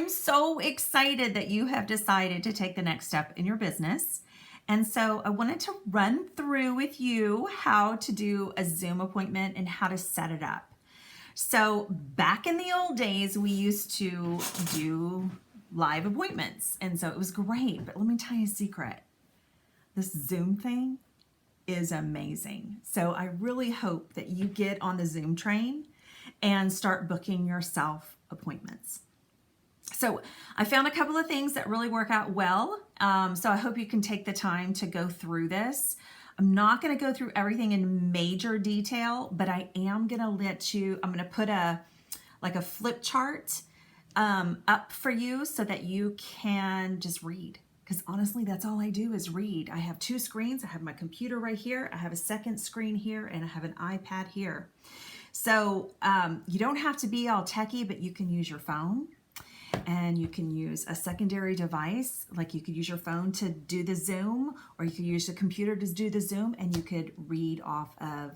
I'm so excited that you have decided to take the next step in your business. And so I wanted to run through with you how to do a Zoom appointment and how to set it up. So back in the old days, we used to do live appointments. And so it was great. But let me tell you a secret. This Zoom thing is amazing. So I really hope that you get on the Zoom train and start booking yourself appointments. So I found a couple of things that really work out well. So I hope you can take the time to go through this. I'm not going to go through everything in major detail, but I am going to I'm going to put a flip chart up for you so that you can just read. Because honestly, that's all I do is read. I have two screens. I have my computer right here. I have a second screen here, and I have an iPad here. So you don't have to be all techie, but you can use your phone. And you can use a secondary device, like you could use your phone to do the Zoom, or you could use a computer to do the Zoom, and you could read off of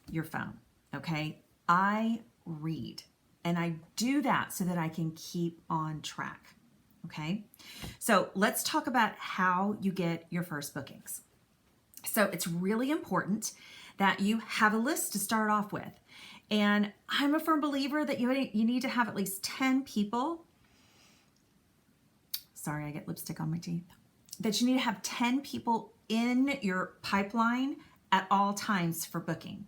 your phone, okay? I read, and I do that so that I can keep on track, okay? So let's talk about how you get your first bookings. So it's really important that you have a list to start off with. And I'm a firm believer that you need to have at least 10 people. Sorry, I get lipstick on my teeth. That you need to have 10 people in your pipeline at all times for booking.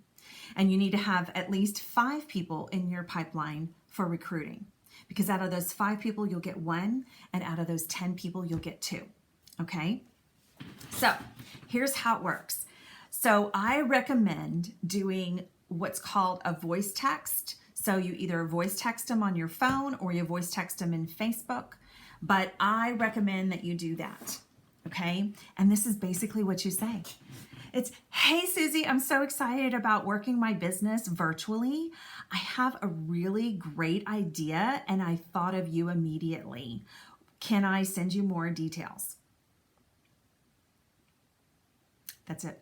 And you need to have at least 5 people in your pipeline for recruiting. Because out of those 5 people, you'll get 1. And out of those 10 people, you'll get 2. Okay? So here's how it works. So I recommend doing what's called a voice text. So you either voice text them on your phone or you voice text them in Facebook. But I recommend that you do that, okay? And this is basically what you say. It's, hey, Susie, I'm so excited about working my business virtually. I have a really great idea and I thought of you immediately. Can I send you more details? That's it.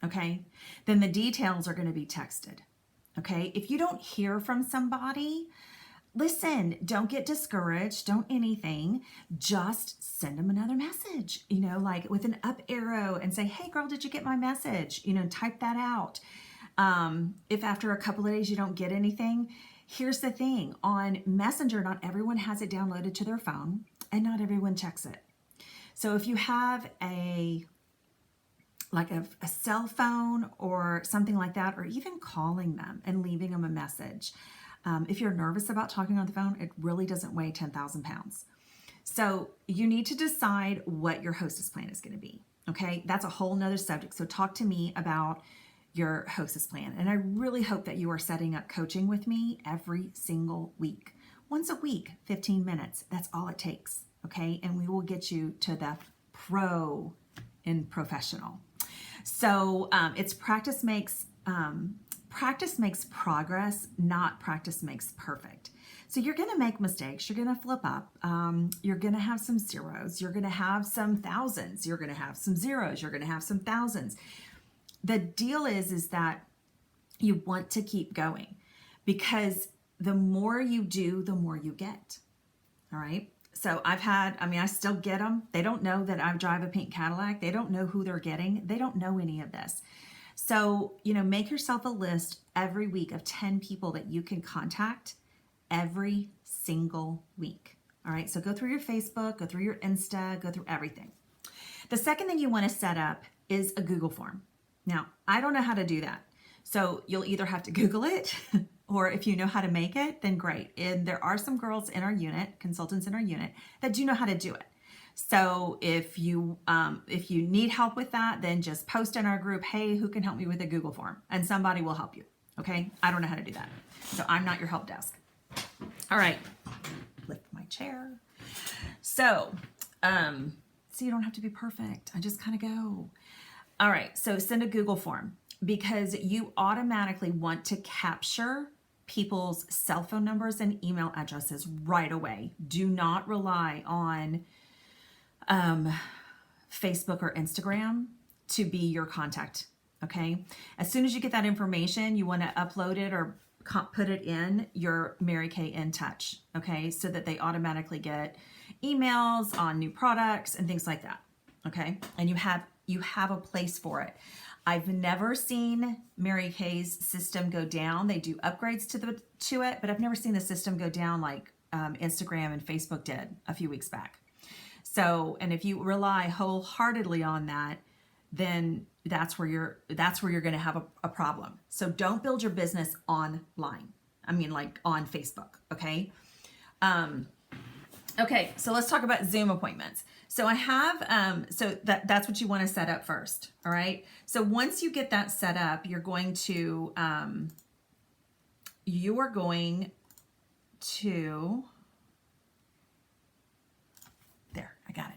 Okay, then the details are going to be texted. Okay, if you don't hear from somebody, listen, don't get discouraged, don't anything, just send them another message, like with an up arrow and say, hey girl, did you get my message? Type that out. If after a couple of days you don't get anything, here's the thing, on Messenger, not everyone has it downloaded to their phone and not everyone checks it. So if you have a cell phone or something like that, or even calling them and leaving them a message. If you're nervous about talking on the phone, it really doesn't weigh 10,000 pounds. So you need to decide what your hostess plan is going to be. Okay, that's a whole nother subject. So talk to me about your hostess plan. And I really hope that you are setting up coaching with me every single week. Once a week, 15 minutes. That's all it takes. Okay, and we will get you to the pro in professional. So it's practice makes progress, not practice makes perfect. So you're going to make mistakes. You're going to flip up. You're going to have some zeros. You're going to have some thousands. You're going to have some zeros. You're going to have some thousands. The deal is that you want to keep going, because the more you do, the more you get. All right. So I still get them. They don't know that I drive a pink Cadillac. They don't know who they're getting. They don't know any of this. So, make yourself a list every week of 10 people that you can contact every single week. All right. So go through your Facebook, go through your Insta, go through everything. The second thing you want to set up is a Google form. Now, I don't know how to do that. So you'll either have to Google it, or if you know how to make it, then great. And there are some girls in our unit, consultants in our unit, that do know how to do it. So if you need help with that, then just post in our group, hey, who can help me with a Google form? And somebody will help you. Okay? I don't know how to do that. So I'm not your help desk. All right. Lift my chair. So, so you don't have to be perfect. I just kind of go. All right. So send a Google form, because you automatically want to capture people's cell phone numbers and email addresses right away. Do not rely on Facebook or Instagram to be your contact. Okay. As soon as you get that information, you want to upload it or put it in your Mary Kay In Touch, okay? So that they automatically get emails on new products and things like that, okay? And you have a place for it. I've never seen Mary Kay's system go down. They do upgrades to it, but I've never seen the system go down like Instagram and Facebook did a few weeks back. So, and if you rely wholeheartedly on that, then that's where you're going to have a problem. So don't build your business online. I mean, like on Facebook. Okay. Okay. So let's talk about Zoom appointments. So I have, so that's what you want to set up first. All right. So once you get that set up, you're going to, there, I got it.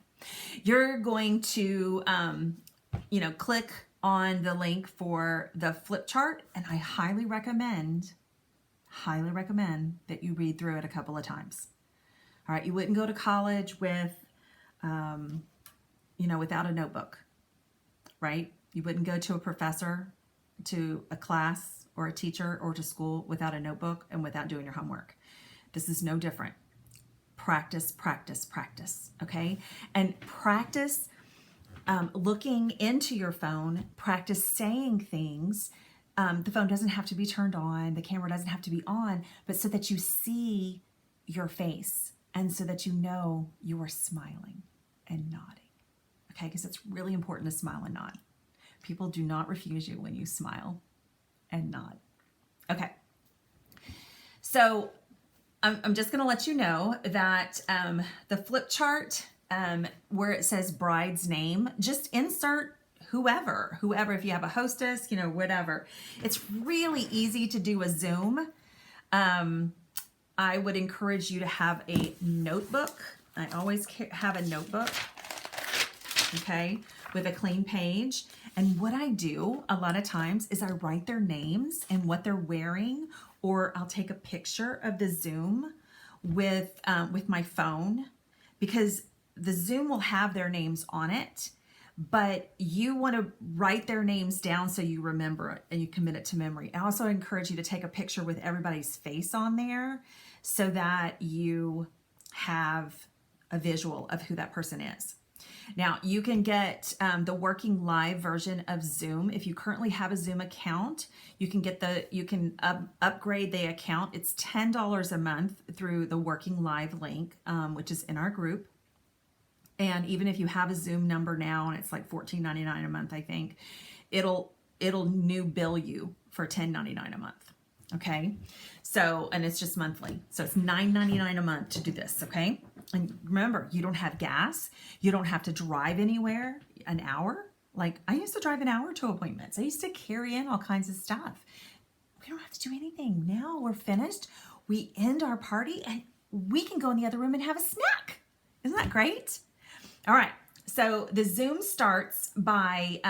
You're going to, click on the link for the flip chart, and I highly recommend that you read through it a couple of times. All right, you wouldn't go to college with, without a notebook, right? You wouldn't go to a professor, to a class, or a teacher, or to school without a notebook and without doing your homework. This is no different. Practice, practice, practice, okay? And practice looking into your phone, practice saying things. The phone doesn't have to be turned on, the camera doesn't have to be on, but so that you see your face and so that you know you are smiling and nodding, okay? Because it's really important to smile and nod. People do not refuse you when you smile and nod. Okay, so I'm just going to let you know that the flip chart, where it says bride's name, just insert whoever, if you have a hostess, whatever. It's really easy to do a Zoom. I would encourage you to have a notebook. I always have a notebook, okay, with a clean page. And what I do a lot of times is I write their names and what they're wearing, or I'll take a picture of the Zoom with my phone, because the Zoom will have their names on it, but you want to write their names down so you remember it and you commit it to memory. I also encourage you to take a picture with everybody's face on there so that you have a visual of who that person is. Now, you can get the working live version of Zoom. If you currently have a Zoom account, you can upgrade the account. It's $10 a month through the working live link, which is in our group. And even if you have a Zoom number now and it's like $14.99 a month, I think, it'll new bill you for $10.99 a month. Okay. So, and it's just monthly. So it's $9.99 a month to do this. Okay. And remember, you don't have gas. You don't have to drive anywhere an hour. Like I used to drive an hour to appointments. I used to carry in all kinds of stuff. We don't have to do anything. Now we're finished. We end our party and we can go in the other room and have a snack. Isn't that great? All right. So the Zoom starts by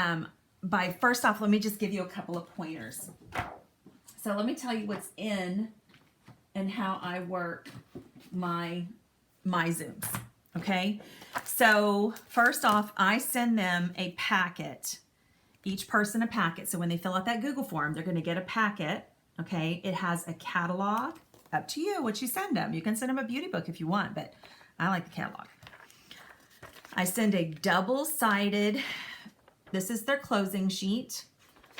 first off, let me just give you a couple of pointers. So let me tell you what's in and how I work my Zooms. Okay. So first off, I send them a packet, each person a packet. So when they fill out that Google form, they're going to get a packet. Okay. It has a catalog. Up to you what you send them. You can send them a beauty book if you want, but I like the catalog. I send a double-sided, this is their closing sheet.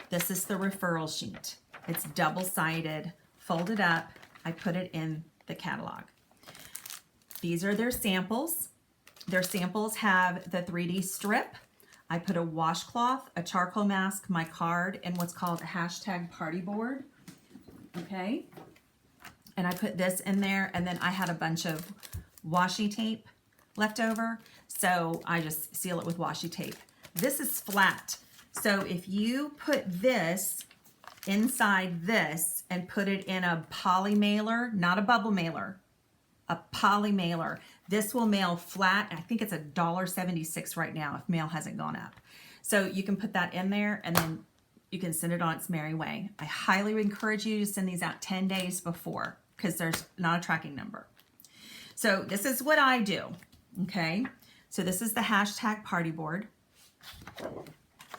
This is the referral sheet. It's double-sided, folded up. I put it in the catalog. These are their samples. Their samples have the 3D strip. I put a washcloth, a charcoal mask, my card, and what's called a hashtag party board. Okay. And I put this in there, and then I had a bunch of washi tape left over. So I just seal it with washi tape. This is flat. So if you put this inside this and put it in a poly mailer, not a bubble mailer, a poly mailer, this will mail flat. I think it's $1.76 right now if mail hasn't gone up. So you can put that in there and then you can send it on its merry way. I highly encourage you to send these out 10 days before because there's not a tracking number. So this is what I do. Okay. So this is the hashtag party board.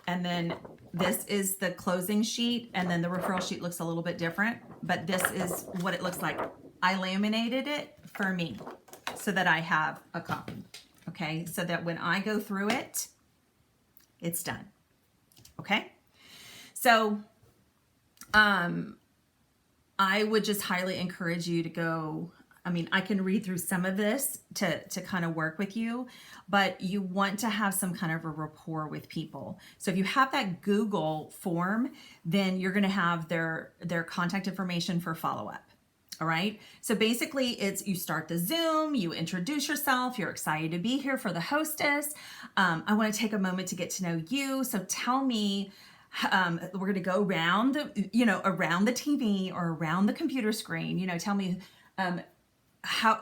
And then this is the closing sheet. And then the referral sheet looks a little bit different. but this is what it looks like. I laminated it for me so that I have a copy. Okay, so that when I go through it, it's done. Okay, so I would just highly encourage you to go. I mean, I can read through some of this to kind of work with you, but you want to have some kind of a rapport with people. So if you have that Google form, then you're going to have their contact information for follow-up. All right. So basically it's, you start the Zoom, you introduce yourself, you're excited to be here for the hostess. I want to take a moment to get to know you. So tell me, we're going to go around around the TV or around the computer screen, tell me,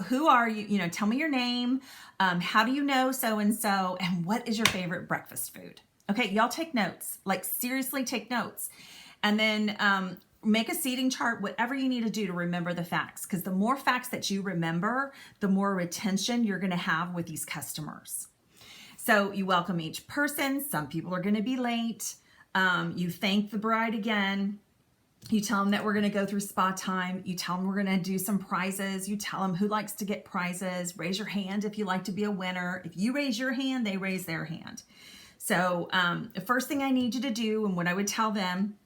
who are you? Tell me your name. How do you know so-and-so? And what is your favorite breakfast food? Okay. Y'all take notes, like seriously take notes. And then, make a seating chart, whatever you need to do to remember the facts. Because the more facts that you remember, the more retention you're going to have with these customers. So you welcome each person. Some people are going to be late. You thank the bride again. You tell them that we're going to go through spa time. You tell them we're going to do some prizes. You tell them who likes to get prizes. Raise your hand if you like to be a winner. If you raise your hand, they raise their hand. So the first thing I need you to do, and what I would tell them,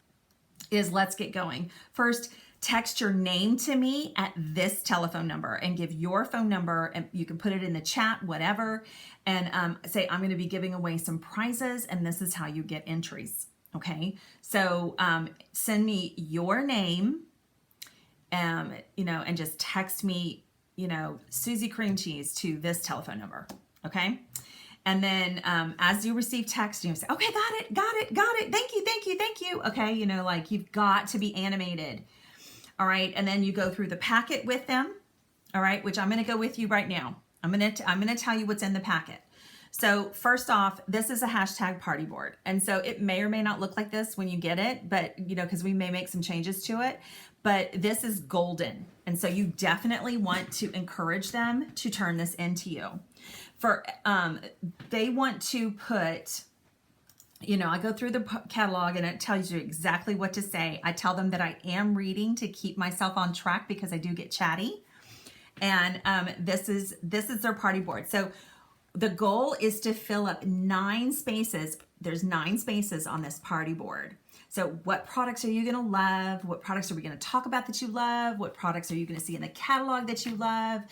is let's get going. First, text your name to me at this telephone number and give your phone number, and you can put it in the chat, whatever, and say, I'm going to be giving away some prizes and this is how you get entries. Okay. So send me your name, and just text me, Susie Cream Cheese to this telephone number. Okay. And then as you receive text, you say, okay, got it. Thank you. Okay, you've got to be animated. All right, and then you go through the packet with them. All right, which I'm going to go with you right now. I'm going to tell you what's in the packet. So first off, this is a hashtag party board. And so it may or may not look like this when you get it, but because we may make some changes to it, but this is golden. And so you definitely want to encourage them to turn this into you. They want to put, I go through the catalog and it tells you exactly what to say. I tell them that I am reading to keep myself on track because I do get chatty. And this is their party board. So the goal is to fill up 9 spaces. There's 9 spaces on this party board. So what products are you going to love? What products are we going to talk about that you love? What products are you going to see in the catalog that you love?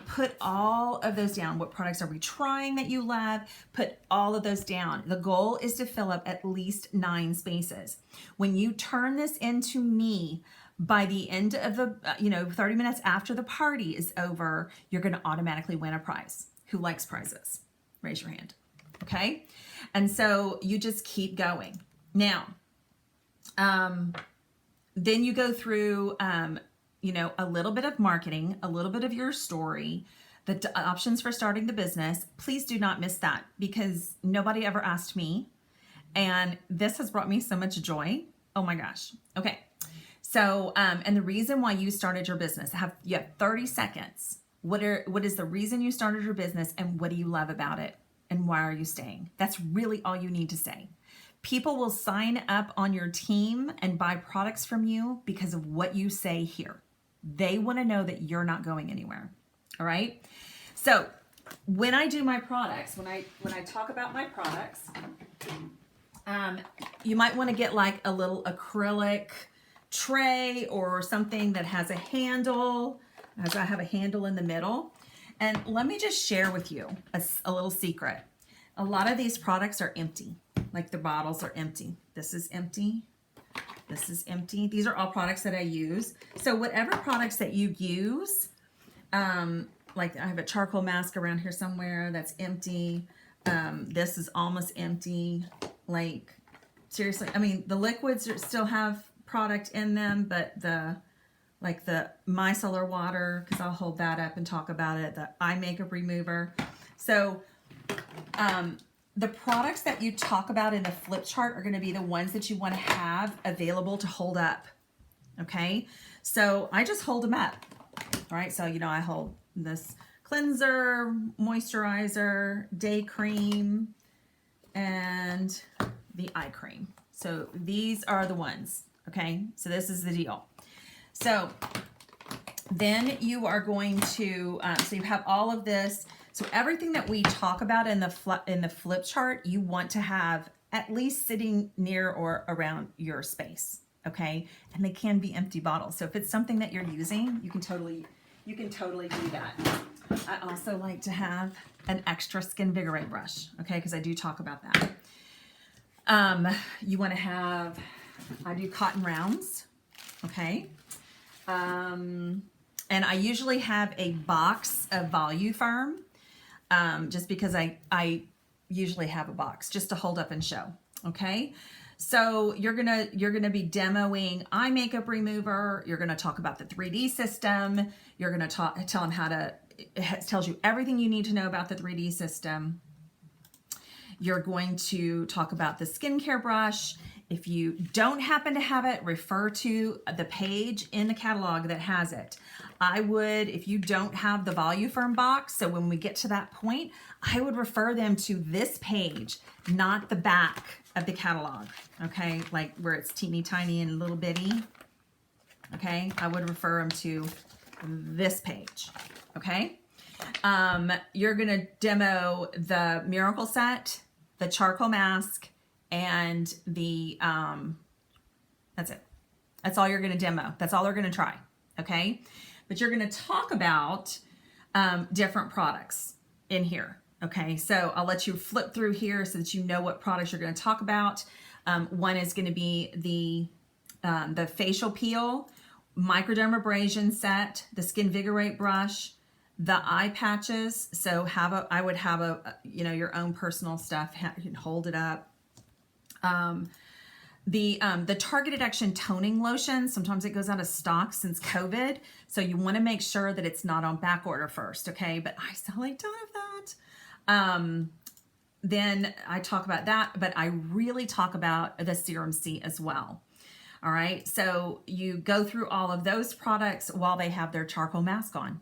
Put all of those down. What products are we trying that you love? Put all of those down. The goal is to fill up at least 9 spaces. When you turn this into me, by the end of the, 30 minutes after the party is over, you're going to automatically win a prize. Who likes prizes? Raise your hand. Okay. And so you just keep going. Now, then you go through, a little bit of marketing, a little bit of your story, the options for starting the business. Please do not miss that because nobody ever asked me. And this has brought me so much joy. Oh my gosh. Okay. So, and the reason why you started your business, you have 30 seconds. What is the reason you started your business and what do you love about it? And why are you staying? That's really all you need to say. People will sign up on your team and buy products from you because of what you say here. They want to know that you're not going anywhere. All right. So when I do my products, when I talk about my products, you might want to get like a little acrylic tray or something that has a handle. As I have a handle in the middle. And let me just share with you a little secret. A lot of these products are empty. Like the bottles are empty. This is empty. This is empty. These are all products that I use. So whatever products that you use, like I have a charcoal mask around here somewhere that's empty. This is almost empty. Like seriously, I mean, the liquids still have product in them, but the micellar water, because I'll hold that up and talk about it, the eye makeup remover. So the products that you talk about in the flip chart are going to be the ones that you want to have available to hold up. Okay, so I just hold them up. All right, so I hold this cleanser, moisturizer, day cream, and the eye cream. So these are the ones. Okay, so this is the deal. So then you are going to, so you have all of this. So everything that we talk about in the flip chart, you want to have at least sitting near or around your space, okay? And they can be empty bottles. So if it's something that you're using, you can totally do that. I also like to have an extra Skinvigorate brush, okay? Because I do talk about that. You want to have, I do cotton rounds, okay? And I usually have a box of Voluferm, just because I usually have a box just to hold up and show, okay? So you're gonna be demoing eye makeup remover. You're gonna talk about the 3D system. You're gonna tell them how to, it tells you everything you need to know about the 3D system. You're going to talk about the skincare brush. If you don't happen to have it, refer to the page in the catalog that has it. I would, if you don't have the Voluferm box, so when we get to that point, I would refer them to this page, not the back of the catalog, okay? Like where it's teeny tiny and little bitty, okay? I would refer them to this page, okay? You're gonna demo the Miracle Set, the charcoal mask, and the, that's it. That's all you're gonna demo. That's all they're gonna try, okay? But you're gonna talk about different products in here, okay? So I'll let you flip through here so that you know what products you're gonna talk about. One is gonna be the facial peel, microdermabrasion set, the Skinvigorate brush, the eye patches. So I would have a your own personal stuff. You can hold it up. The targeted action toning lotion, sometimes it goes out of stock since COVID. So you want to make sure that it's not on back order first. Okay. But I sell a ton of that. Then I talk about that, but I really talk about the Serum C as well. All right. So you go through all of those products while they have their charcoal mask on.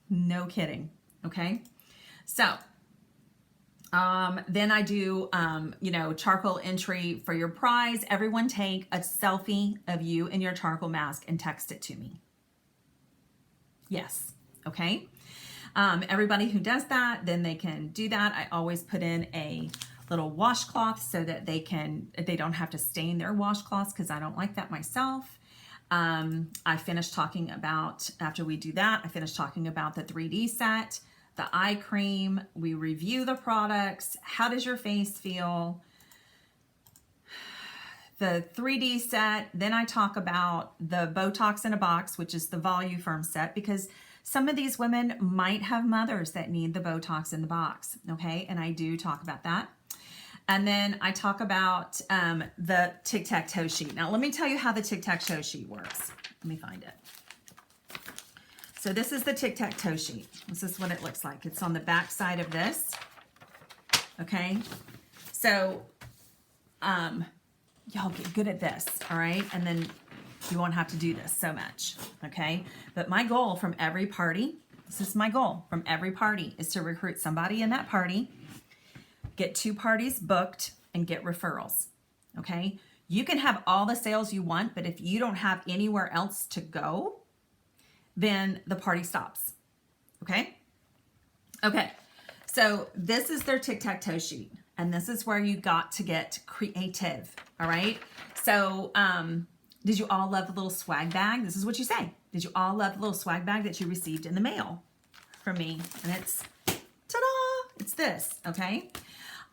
No kidding. Okay. So, then I do, charcoal entry for your prize. Everyone take a selfie of you in your charcoal mask and text it to me. Yes. Okay. Everybody who does that, then they can do that. I always put in a little washcloth so that they don't have to stain their washcloths, because I don't like that myself. I finished talking about, after we do that, I finished talking about the 3D set, the eye cream. We review the products. How does your face feel? The 3D set. Then I talk about the Botox in a box, which is the Voluferm set, because some of these women might have mothers that need the Botox in the box. Okay. And I do talk about that. And then I talk about the tic-tac-toe sheet. Now, let me tell you how the tic-tac-toe sheet works. Let me find it. So this is the tic-tac-toe sheet. This is what it looks like. It's on the back side of this. Okay. So y'all get good at this, all right? And then you won't have to do this so much, okay? But my goal from every party, this is my goal from every party, is to recruit somebody in that party, get 2 parties booked, and get referrals, okay? You can have all the sales you want, but if you don't have anywhere else to go, then the party stops, okay? Okay, so this is their tic-tac-toe sheet, and this is where you got to get creative, all right? So did you all love the little swag bag? This is what you say. Did you all love the little swag bag that you received in the mail from me? And it's, ta-da, it's this, okay?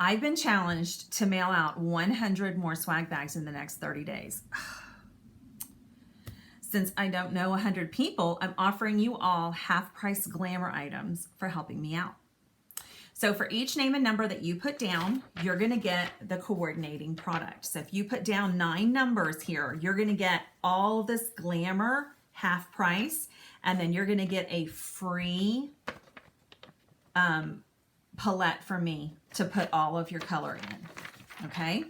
I've been challenged to mail out 100 more swag bags in the next 30 days. Since I don't know 100 people, I'm offering you all half-price glamour items for helping me out. So for each name and number that you put down, you're going to get the coordinating product. So if you put down 9 numbers here, you're going to get all of this glamour half price, and then you're going to get a free palette from me to put all of your color in. Okay.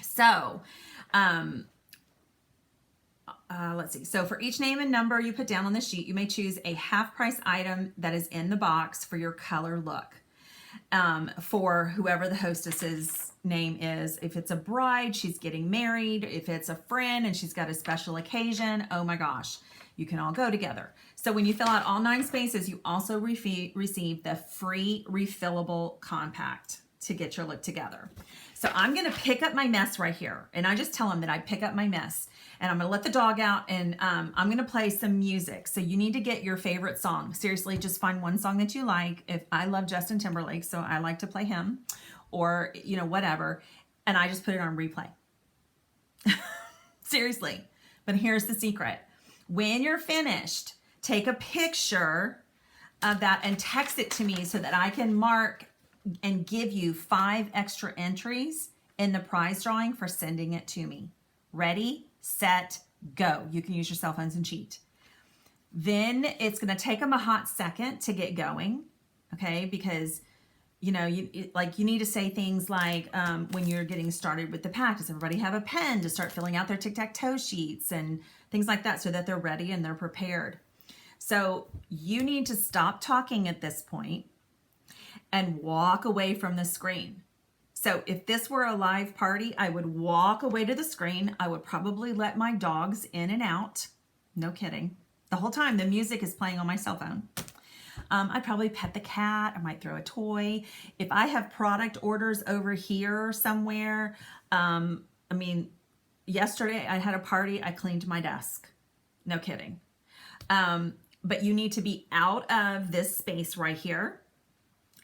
So, let's see. So for each name and number you put down on the sheet, you may choose a half price item that is in the box for your color look, for whoever the hostesses name is. If it's a bride, she's getting married. If it's a friend and she's got a special occasion, oh my gosh, you can all go together. So when you fill out all 9 spaces, you also receive the free refillable compact to get your look together. So I'm going to pick up my mess right here. And I just tell them that I pick up my mess. And I'm going to let the dog out, and I'm going to play some music. So you need to get your favorite song. Seriously, just find one song that you like. If I love Justin Timberlake, so I like to play him, or, you know, whatever. And I just put it on replay. Seriously. But here's the secret. When you're finished, take a picture of that and text it to me so that I can mark and give you 5 extra entries in the prize drawing for sending it to me. Ready, set, go. You can use your cell phones and cheat. Then it's going to take them a hot second to get going, okay? Because, you know, you need to say things like when you're getting started with the pack, does everybody have a pen to start filling out their tic-tac-toe sheets and things like that so that they're ready and they're prepared. So you need to stop talking at this point and walk away from the screen. So if this were a live party, I would walk away to the screen. I would probably let my dogs in and out. No kidding. The whole time the music is playing on my cell phone. I'd probably pet the cat. I might throw a toy. If I have product orders over here somewhere, I mean, yesterday I had a party. I cleaned my desk. No kidding. But you need to be out of this space right here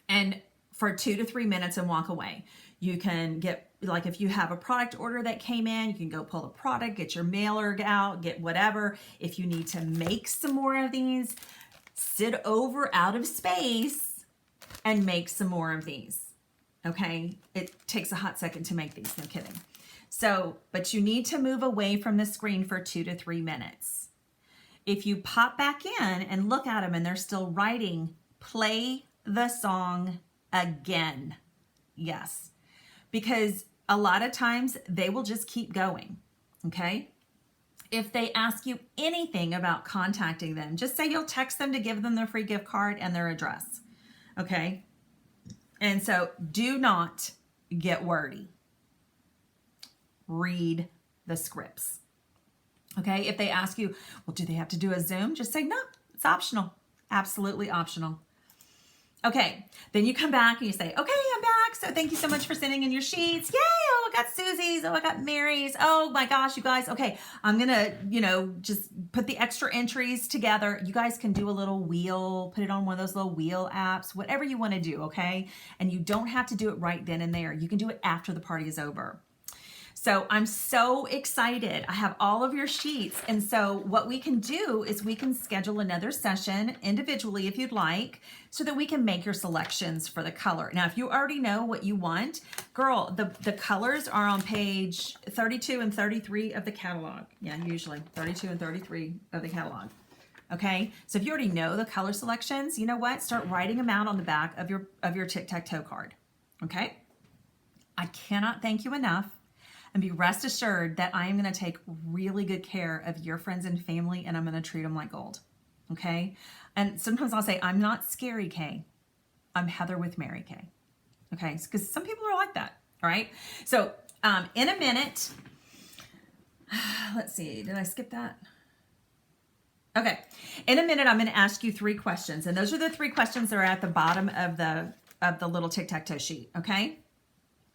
and for 2 to 3 minutes and walk away. You can get, like if you have a product order that came in, you can go pull the product, get your mailer out, get whatever. If you need to make some more of these, sit over out of space and make some more of these. Okay? It takes a hot second to make these, no kidding. So, but you need to move away from the screen for 2 to 3 minutes. If you pop back in and look at them and they're still writing, play the song again. Yes. Because a lot of times they will just keep going. Okay. If they ask you anything about contacting them, just say you'll text them to give them their free gift card and their address. Okay. And so do not get wordy. Read the scripts. Okay. If they ask you, well, do they have to do a Zoom? Just say, no, it's optional. Absolutely optional. Okay, then you come back and you say, okay, I'm back. So thank you so much for sending in your sheets. Yay, oh, I got Susie's. Oh, I got Mary's. Oh my gosh, you guys. Okay, I'm going to, just put the extra entries together. You guys can do a little wheel, put it on one of those little wheel apps, whatever you want to do, okay? And you don't have to do it right then and there. You can do it after the party is over. So I'm so excited. I have all of your sheets. And so what we can do is we can schedule another session individually if you'd like, so that we can make your selections for the color. Now, if you already know what you want, girl, the colors are on page 32 and 33 of the catalog. Yeah, usually 32 and 33 of the catalog. Okay, so if you already know the color selections, you know what? Start writing them out on the back of your tic-tac-toe card. Okay, I cannot thank you enough. And be rest assured that I am going to take really good care of your friends and family, and I'm going to treat them like gold. Okay? And sometimes I'll say, I'm not Scary K. I'm Heather with Mary K. Okay? Because some people are like that. All right? So in a minute, let's see. Did I skip that? Okay. In a minute, I'm going to ask you 3 questions. And those are the 3 questions that are at the bottom of the little tic-tac-toe sheet. Okay?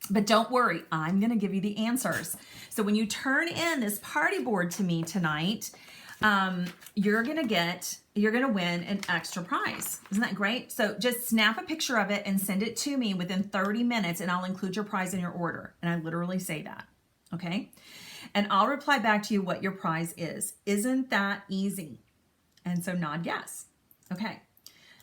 But don't worry, I'm going to give you the answers. So when you turn in this party board to me tonight, you're going to win an extra prize. Isn't that great? So just snap a picture of it and send it to me within 30 minutes and I'll include your prize in your order. And I literally say that. Okay. And I'll reply back to you what your prize is. Isn't that easy? And so nod yes. Okay.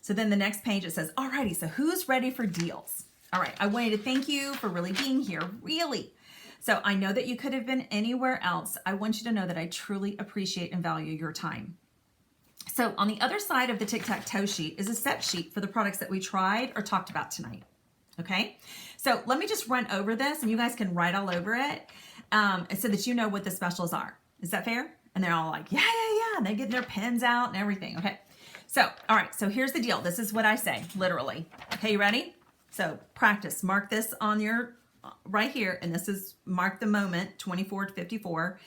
So then the next page, it says, alrighty, so who's ready for deals? All right, I wanted to thank you for really being here, really. So I know that you could have been anywhere else. I want you to know that I truly appreciate and value your time. So on the other side of the tic-tac-toe sheet is a set sheet for the products that we tried or talked about tonight, okay? So let me just run over this and you guys can write all over it so that you know what the specials are. Is that fair? And they're all like, yeah, and they get their pens out and everything, okay? So, all right, so here's the deal. This is what I say, literally. Okay, you ready? So practice, mark this on your right here, and this is mark the moment 24 to 54.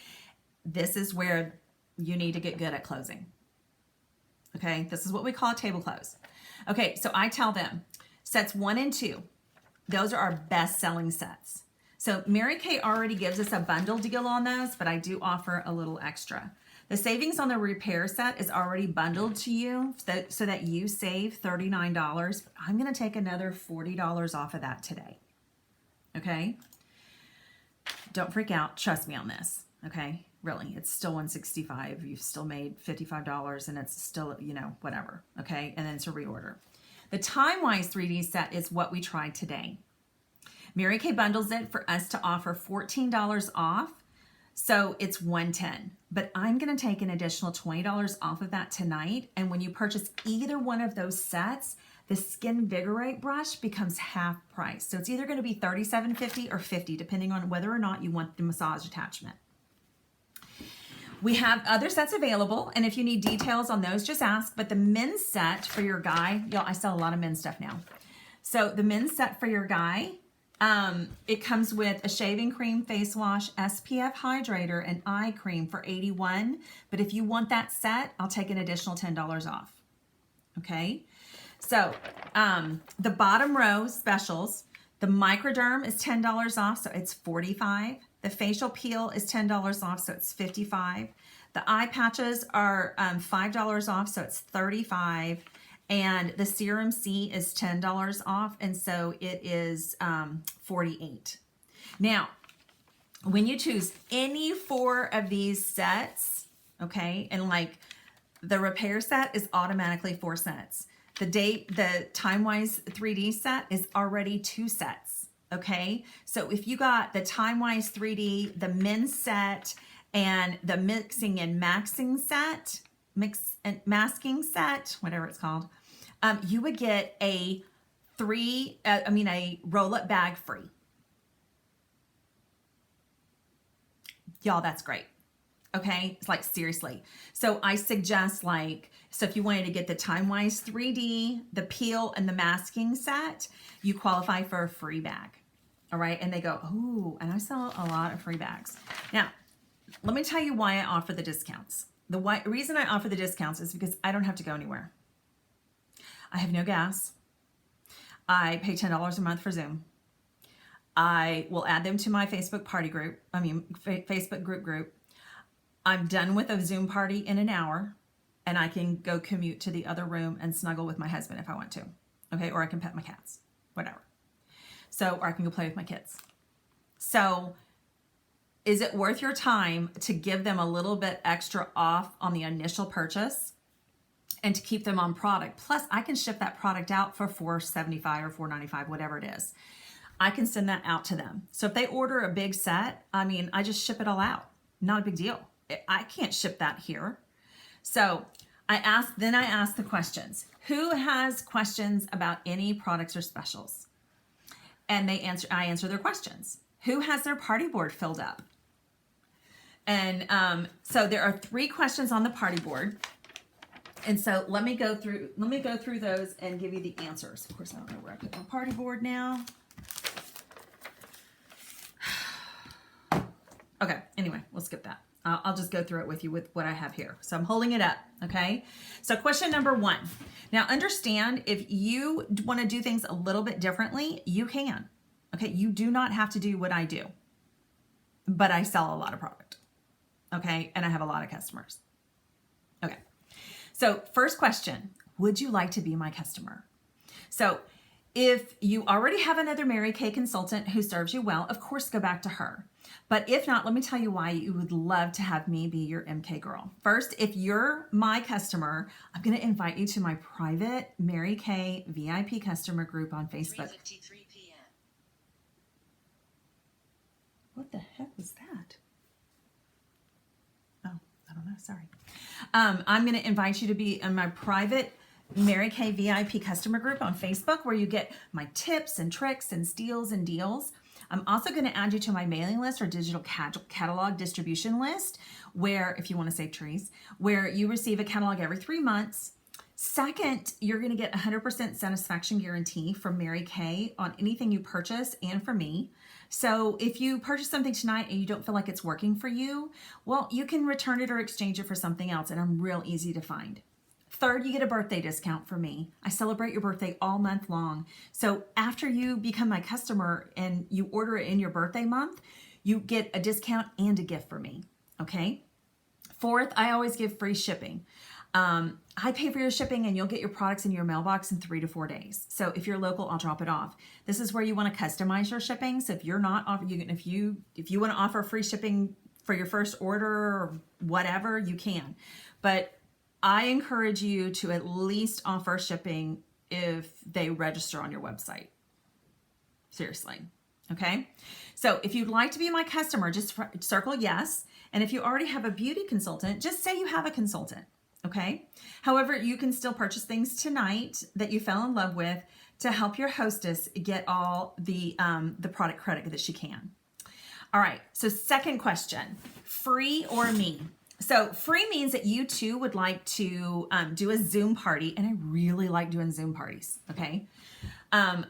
This is where you need to get good at closing. Okay, this is what we call a table close. Okay, so I tell them sets 1 and 2, those are our best selling sets. So Mary Kay already gives us a bundle deal on those, but I do offer a little extra. The savings on the repair set is already bundled to you so that you save $39. I'm going to take another $40 off of that today. Okay? Don't freak out. Trust me on this. Okay? Really, it's still $165. You've still made $55 and it's still, you know, whatever. Okay? And then it's a reorder. The Timewise 3D set is what we tried today. Mary Kay bundles it for us to offer $14 off. So it's $110, but I'm going to take an additional $20 off of that tonight. And when you purchase either one of those sets, the Skin Vigorate brush becomes half price. So it's either going to be $37.50 or $50, depending on whether or not you want the massage attachment. We have other sets available, and if you need details on those, just ask. But the men's set for your guy, y'all, I sell a lot of men's stuff now. So the men's set for your guy, it comes with a shaving cream, face wash, SPF hydrator, and eye cream for $81. But if you want that set, I'll take an additional $10 off. Okay. So the bottom row specials, the microderm is $10 off, so it's $45. The facial peel is $10 off, so it's $55. The eye patches are $5 off, so it's $35. And the Serum C is $10 off, and so it is $48. Now, when you choose any 4 of these sets, okay, and like the repair set is automatically 4 sets. The Timewise 3D set is already 2 sets, okay? So if you got the Timewise 3D, the men's set, and the mixing and maxing set, masking set, whatever it's called, you would get a roll-up bag free. Y'all, that's great. Okay, it's like seriously. So I suggest so if you wanted to get the Timewise 3D, the peel, and the masking set, you qualify for a free bag. All right, and they go, ooh, and I sell a lot of free bags. Now, let me tell you why I offer the discounts. The reason I offer the discounts is because I don't have to go anywhere. I have no gas. I pay $10 a month for Zoom. I will add them to my Facebook Facebook group. I'm done with a Zoom party in an hour, and I can go commute to the other room and snuggle with my husband if I want to. Okay, or I can pet my cats, whatever. So, or I can go play with my kids. So, is it worth your time to give them a little bit extra off on the initial purchase and to keep them on product? Plus, I can ship that product out for $4.75 or $4.95, whatever it is. I can send that out to them. So if they order a big set, I just ship it all out. Not a big deal. I can't ship that here. So I ask the questions. Who has questions about any products or specials? And I answer their questions. Who has their party board filled up? And so there are 3 questions on the party board. And so let me go through those and give you the answers. Of course, I don't know where I put my party board now. Okay, anyway, we'll skip that. I'll just go through it with you with what I have here. So I'm holding it up, okay? So question number 1. Now understand, if you want to do things a little bit differently, you can. Okay, you do not have to do what I do. But I sell a lot of product. Okay, and I have a lot of customers. Okay, so first question, would you like to be my customer? So if you already have another Mary Kay consultant who serves you well, of course, go back to her. But if not, let me tell you why you would love to have me be your MK girl. First, if you're my customer, I'm going to invite you to my private Mary Kay VIP customer group on Facebook. 3:53 p.m. What the heck was that? Oh, I don't know. Sorry. I'm going to invite you to be in my private Mary Kay VIP customer group on Facebook, where you get my tips and tricks and steals and deals. I'm also going to add you to my mailing list or digital catalog distribution list, where, if you want to save trees, where you receive a catalog every 3 months Second, you're going to get 100% satisfaction guarantee from Mary Kay on anything you purchase and from me. So if you purchase something tonight and you don't feel like it's working for you, well, you can return it or exchange it for something else, and I'm real easy to find. Third, you get a birthday discount from me. I celebrate your birthday all month long. So after you become my customer and you order it in your birthday month, you get a discount and a gift from me, okay? Fourth, I always give free shipping. I pay for your shipping and you'll get your products in your mailbox in 3 to 4 days. So if you're local, I'll drop it off. This is where you want to customize your shipping. So if you're not if you want to offer free shipping for your first order or whatever, you can. But I encourage you to at least offer shipping if they register on your website. Seriously. Okay. So if you'd like to be my customer, just circle yes. And if you already have a beauty consultant, just say you have a consultant. Okay. However, you can still purchase things tonight that you fell in love with to help your hostess get all the product credit that she can. All right. So second question, free or me? So free means that you too would like to do a Zoom party. And I really like doing Zoom parties. Okay.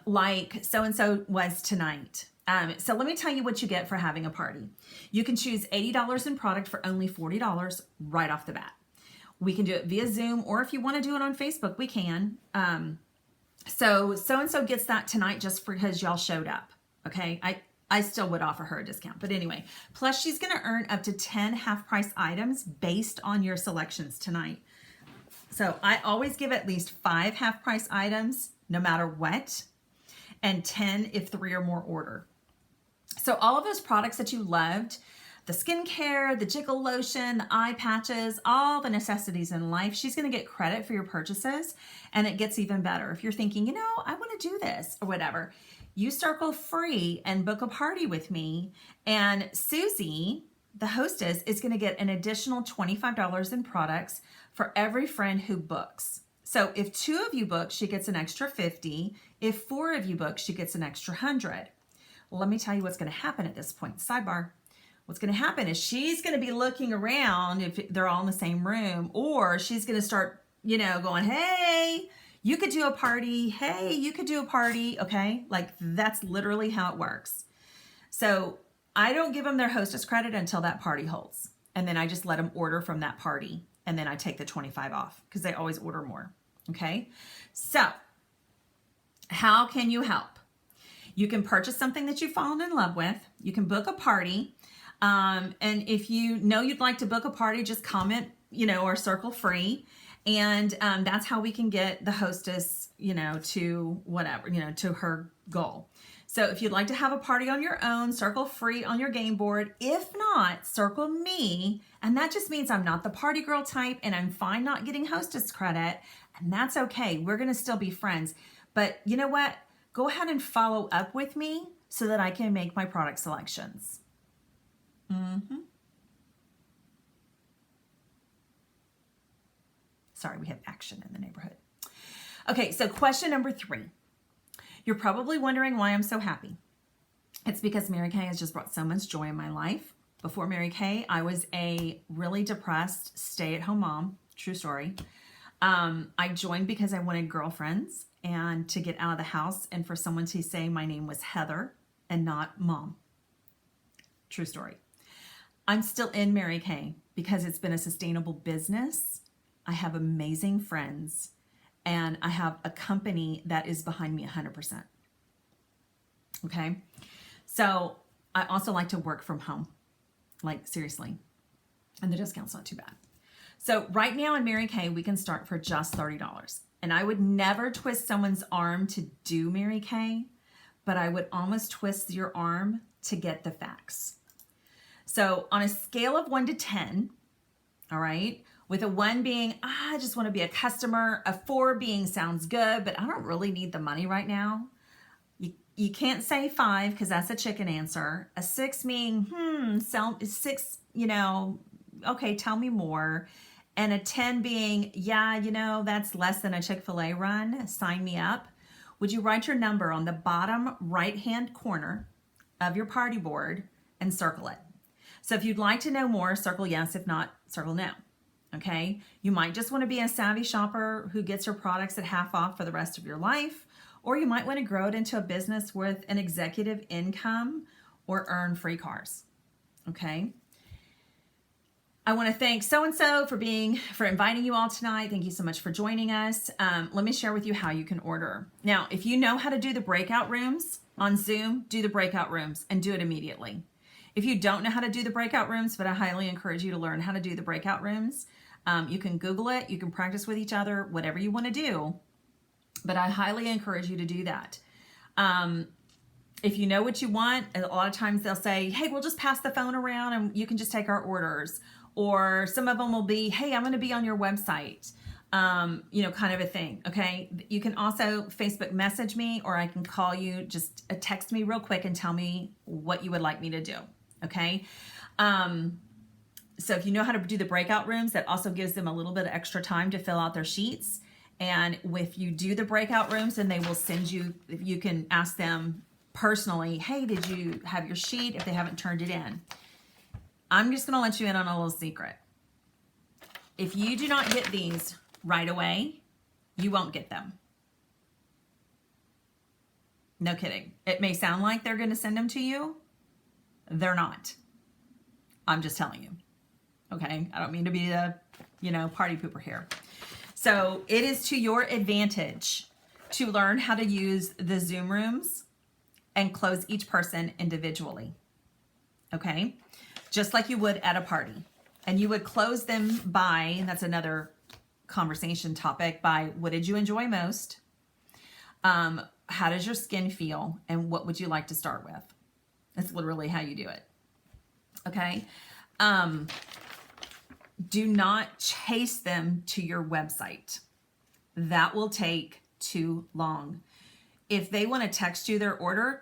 Like so-and-so was tonight. So let me tell you what you get for having a party. You can choose $80 in product for only $40 right off the bat. We can do it via Zoom, or if you want to do it on Facebook, we can. So-and-so gets that tonight just because y'all showed up. Okay. I still would offer her a discount, but anyway, plus she's going to earn up to 10 half-price items based on your selections tonight. So I always give at least 5 half-price items, no matter what, and 10 if 3 or more order. So all of those products that you loved, the skincare, the jiggle lotion, the eye patches, all the necessities in life, she's going to get credit for your purchases, and it gets even better. If you're thinking, I want to do this or whatever, you circle free and book a party with me, and Susie, the hostess, is going to get an additional $25 in products for every friend who books. So if 2 of you book, she gets an extra $50. If 4 of you book, she gets an extra $100. Well, let me tell you what's going to happen at this point. Sidebar. What's going to happen is she's going to be looking around if they're all in the same room, or she's going to start, going, hey, you could do a party. Hey, you could do a party. Okay. Like that's literally how it works. So I don't give them their hostess credit until that party holds. And then I just let them order from that party. And then I take the 25 off because they always order more. Okay. So how can you help? You can purchase something that you've fallen in love with. You can book a party. And if you know you'd like to book a party, just comment, or circle free. And that's how we can get the hostess, to whatever, to her goal. So if you'd like to have a party on your own, circle free on your game board. If not, circle me. And that just means I'm not the party girl type, and I'm fine not getting hostess credit. And that's okay. We're going to still be friends. But you know what? Go ahead and follow up with me so that I can make my product selections. Sorry, we have action in the neighborhood. Okay, so question number 3. You're probably wondering why I'm so happy. It's because Mary Kay has just brought so much joy in my life. Before Mary Kay, I was a really depressed stay-at-home mom. True story. I joined because I wanted girlfriends and to get out of the house and for someone to say my name was Heather and not Mom. True story. I'm still in Mary Kay because it's been a sustainable business. I have amazing friends, and I have a company that is behind me 100%. Okay. So I also like to work from home, like seriously, and the discount's not too bad. So right now in Mary Kay, we can start for just $30. And I would never twist someone's arm to do Mary Kay, but I would almost twist your arm to get the facts. So on a scale of 1 to 10, all right, with a 1 being, I just want to be a customer, a 4 being sounds good, but I don't really need the money right now. You can't say 5 because that's a chicken answer. A 6 being, 6, okay, tell me more. And a 10 being, yeah, that's less than a Chick-fil-A run. Sign me up. Would you write your number on the bottom right-hand corner of your party board and circle it? So if you'd like to know more, circle yes. If not, circle no. Okay. You might just want to be a savvy shopper who gets your products at half off for the rest of your life, or you might want to grow it into a business with an executive income or earn free cars. Okay. I want to thank so-and-so for inviting you all tonight. Thank you so much for joining us. Let me share with you how you can order. Now, if you know how to do the breakout rooms on Zoom, do the breakout rooms and do it immediately. If you don't know how to do the breakout rooms, but I highly encourage you to learn how to do the breakout rooms, you can Google it, you can practice with each other, whatever you want to do, but I highly encourage you to do that. If you know what you want, a lot of times they'll say, hey, we'll just pass the phone around and you can just take our orders. Or some of them will be, hey, I'm going to be on your website, kind of a thing. Okay. You can also Facebook message me, or I can call you, just text me real quick and tell me what you would like me to do. Okay. So if you know how to do the breakout rooms, that also gives them a little bit of extra time to fill out their sheets. And if you do the breakout rooms, then they will send you, you can ask them personally, hey, did you have your sheet if they haven't turned it in? I'm just going to let you in on a little secret. If you do not get these right away, you won't get them. No kidding. It may sound like they're going to send them to you. They're not. I'm just telling you. Okay? I don't mean to be the, party pooper here. So it is to your advantage to learn how to use the Zoom rooms and close each person individually. Okay? Just like you would at a party. And you would close them by, and that's another conversation topic, by what did you enjoy most? How does your skin feel? And what would you like to start with? That's literally how you do it. Okay? Do not chase them to your website. That will take too long. If they want to text you their order,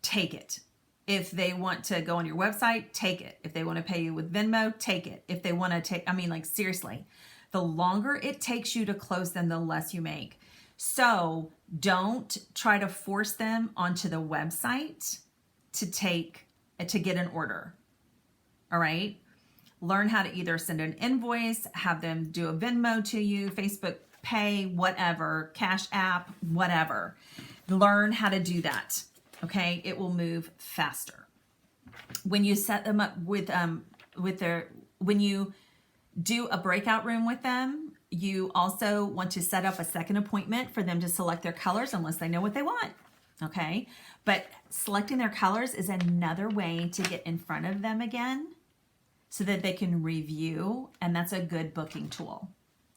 take it. If they want to go on your website, take it. If they want to pay you with Venmo, take it. If they want to seriously, the longer it takes you to close them, the less you make. So don't try to force them onto the website to get an order. All right. Learn how to either send an invoice, have them do a Venmo to you, Facebook Pay, whatever, Cash App, whatever. Learn how to do that. Okay, it will move faster. When you set them up when you do a breakout room with them, you also want to set up a second appointment for them to select their colors unless they know what they want. Okay, but selecting their colors is another way to get in front of them again so that they can review, and that's a good booking tool.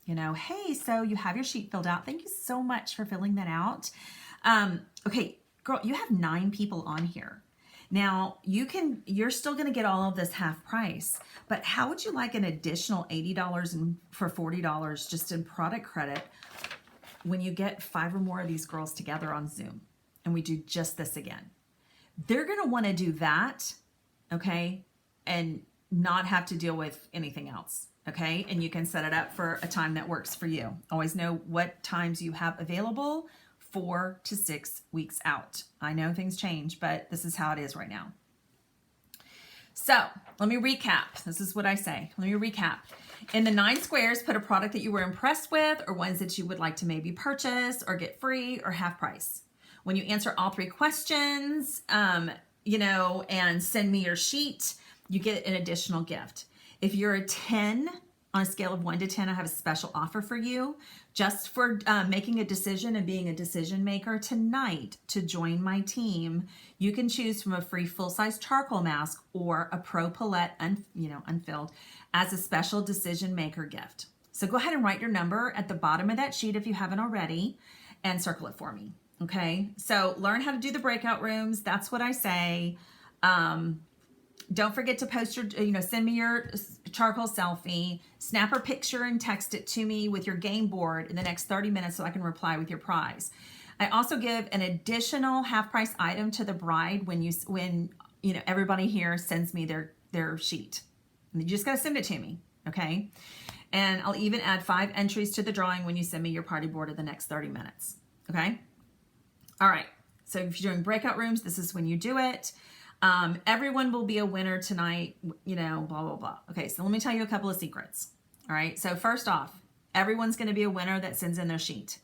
Hey, so you have your sheet filled out. Thank you so much for filling that out. Okay. Girl, you have 9 people on here. Now, you're still going to get all of this half price, but how would you like an additional $80 for $40 just in product credit when you get 5 or more of these girls together on Zoom and we do just this again? They're going to want to do that, okay, and not have to deal with anything else, okay? And you can set it up for a time that works for you. Always know what times you have available 4 to 6 weeks out. I know things change, but this is how it is right now. So let me recap. This is what I say. Let me recap. In the 9 squares, put a product that you were impressed with or ones that you would like to maybe purchase or get free or half price. When you answer all 3 questions, and send me your sheet, you get an additional gift. If you're a 10, on a scale of 1 to 10, I have a special offer for you just for making a decision and being a decision maker tonight to join my team. You can choose from a free full-size charcoal mask or a Pro Palette, unfilled, as a special decision maker gift. So go ahead and write your number at the bottom of that sheet if you haven't already and circle it for me. Okay. So learn how to do the breakout rooms. That's what I say. Don't forget to post send me your charcoal selfie, snap a picture and text it to me with your game board in the next 30 minutes so I can reply with your prize. I also give an additional half price item to the bride when everybody here sends me their sheet. And you just got to send it to me, okay? And I'll even add 5 entries to the drawing when you send me your party board in the next 30 minutes, okay? All right, so if you're doing breakout rooms, this is when you do it. Everyone will be a winner tonight, blah, blah, blah. Okay, so let me tell you a couple of secrets, All right. So first off, everyone's going to be a winner that sends in their sheet.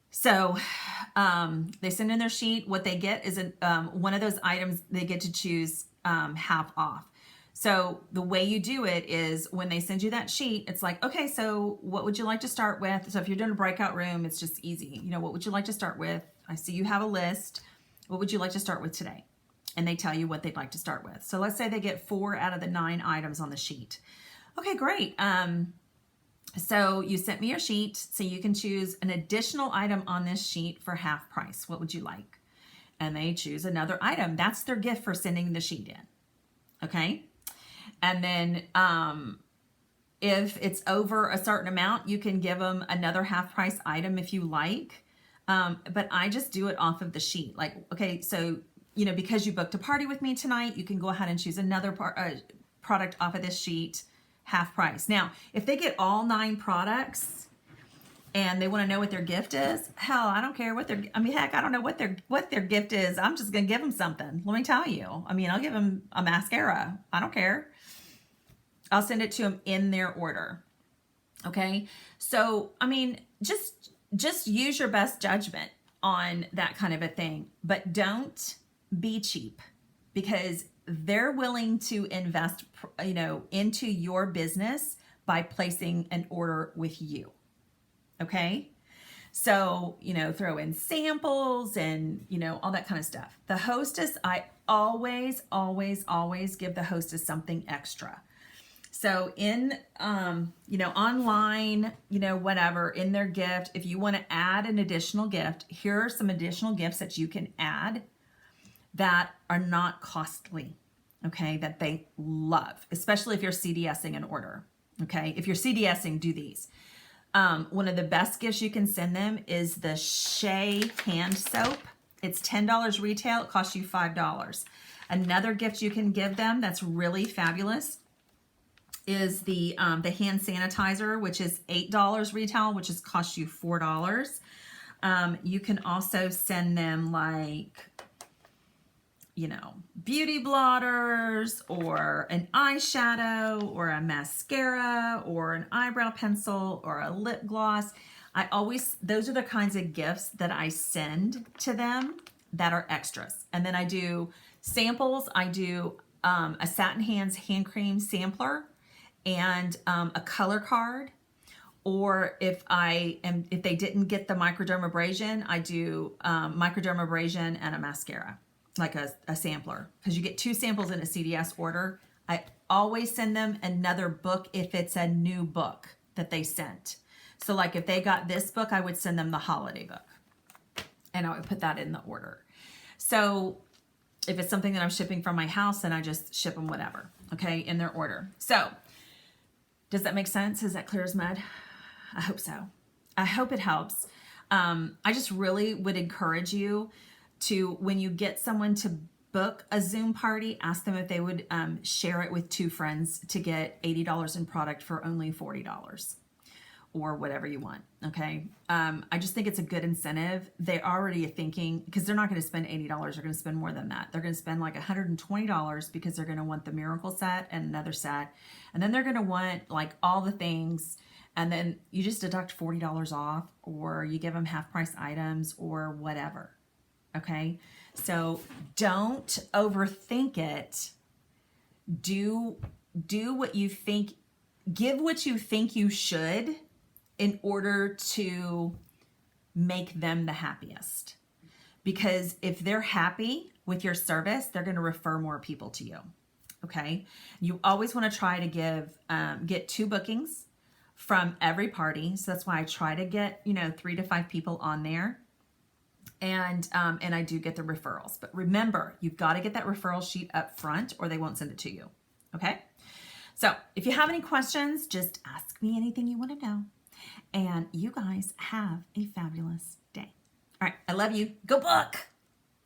So they send in their sheet. What they get is one of those items they get to choose half off. So the way you do it is when they send you that sheet, it's like, okay, so what would you like to start with? So if you're doing a breakout room, it's just easy. You know, what would you like to start with? I see you have a list. What would you like to start with today? And they tell you what they'd like to start with. So let's say they get 4 out of the 9 items on the sheet. Okay, great. So you sent me your sheet, so you can choose an additional item on this sheet for half price. What would you like? And they choose another item. That's their gift for sending the sheet in. Okay. And then if it's over a certain amount, you can give them another half price item if you like. But I just do it off of the sheet. Like, okay, so, you know, because you booked a party with me tonight, you can go ahead and choose another product off of this sheet, half price. Now, if they get all 9 products and they want to know what their gift is, hell, I don't care what their, I mean, heck, I don't know what their gift is. I'm just going to give them something. Let me tell you. I mean, I'll give them a mascara. I don't care. I'll send it to them in their order. Okay. So, I mean, just use your best judgment on that kind of a thing, but don't be cheap, because they're willing to invest, you know, into your business by placing an order with you. Okay. So, you know, throw in samples and, you know, all that kind of stuff. The hostess, I always give the hostess something extra. So in, you know, online, you know, whatever, in their gift, if you want to add an additional gift, here are some additional gifts that you can add that are not costly, okay, that they love, especially if you're CDSing an order, okay? If you're CDSing, do these. One of the best gifts you can send them is the Shea hand soap. It's $10 retail. It costs you $5. Another gift you can give them that's really fabulous is the hand sanitizer, which is $8 retail, which is cost you $4. You can also send them like, you know, beauty blotters or an eyeshadow or a mascara or an eyebrow pencil or a lip gloss. Those are the kinds of gifts that I send to them that are extras. And then I do samples. I do a Satin Hands hand cream sampler and a color card. Or if they didn't get the microdermabrasion, I do microdermabrasion and a mascara, like a sampler, because you get 2 samples in a CDS order. I always send them another book if it's a new book that they sent. So like if they got this book, I would send them the holiday book and I would put that in the order. So if it's something that I'm shipping from my house, then I just ship them whatever, okay, in their order. So does that make sense? Is that clear as mud? I hope so. I hope it helps. I just really would encourage you to, when you get someone to book a Zoom party, ask them if they would share it with 2 friends to get $80 in product for only $40 or whatever you want. Okay. I just think it's a good incentive. They already are thinking, because they're not going to spend $80. They're going to spend more than that. They're going to spend like $120 because they're going to want the miracle set and another set. And then they're going to want like all the things. And then you just deduct $40 off, or you give them half price items or whatever. Okay. So don't overthink it. Do what you think, give what you think you should in order to make them the happiest. Because if they're happy with your service, they're going to refer more people to you. Okay. You always want to try to get 2 bookings from every party. So that's why I try to get, 3 to 5 people on there. And I do get the referrals. But remember, you've got to get that referral sheet up front or they won't send it to you. Okay. So if you have any questions, just ask me anything you want to know. And you guys have a fabulous day. All right. I love you. Go book.